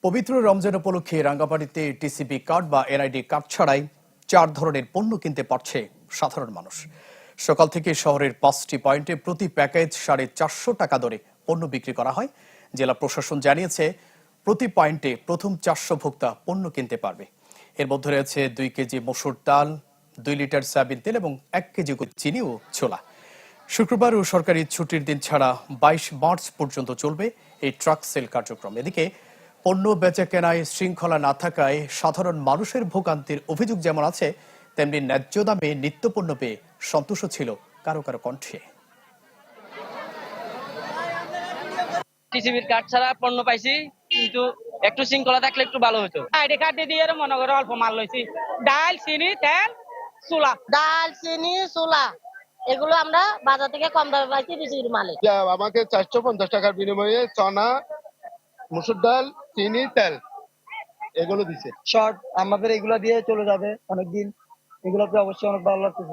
পবিত্র রমজান উপলক্ষে রাঙ্গামাটিতে TCB card বা এনআইডি কার্ড ছাড়াই 4 ধরনের পণ্য কিনতে পারছে সাধারণ মানুষ। সকাল থেকে শহরের 5টি পয়েন্টে প্রতি প্যাকেজ 450 টাকা দরে পণ্য বিক্রি করা হয়। জেলা প্রশাসন জানিয়েছে, প্রতি পয়েন্টে প্রথম 400 ভোক্তা পণ্য কিনতে পারবে। এর মধ্যে রয়েছে 2 কেজি মসুর ডাল, 2 লিটার সয়াবিন তেল এবং 1 কেজি চিনি ও ছোলা। শুক্রবার ও সরকারি ছুটির দিন ছাড়া 22 মার্চ পর্যন্ত চলবে এই ট্রাক সেল কার্যক্রম। এদিকে পণ্য বেচা কেনায় শৃঙ্খলা না থাকায় সাধারণ মানুষের ভোগান্তির অভিযোগ যেমন আছে, তেমনি ন্যায্য দামে নিত্যপণ্য পেয়ে সন্তুষ্ট ছিল কারো কারো কণ্ঠে। টিসিবির কার্ড ছাড়া পণ্য পাইছি, কিন্তু একটু শৃঙ্খলা থাকলে একটু ভালো হতো। আইডি কার্ড দিয়ে মনে করে অল্প মাল লইছি, ডাল, চিনি, তেল, ছোলা। ডাল, চিনি, ছোলা এগুলো আমরা বাজার থেকে কম দামে পাইছি টিসিবির মালে। আমাকে 450 টাকার বিনিময়ে চনা, মসুর ডাল, চিনি, তেল এগুলো দিছে। শর্ট আমাদের এগুলা দিয়ে চলে যাবে অনেকদিন, এগুলোতে অবশ্যই অনেক ভালো লাগতেছে।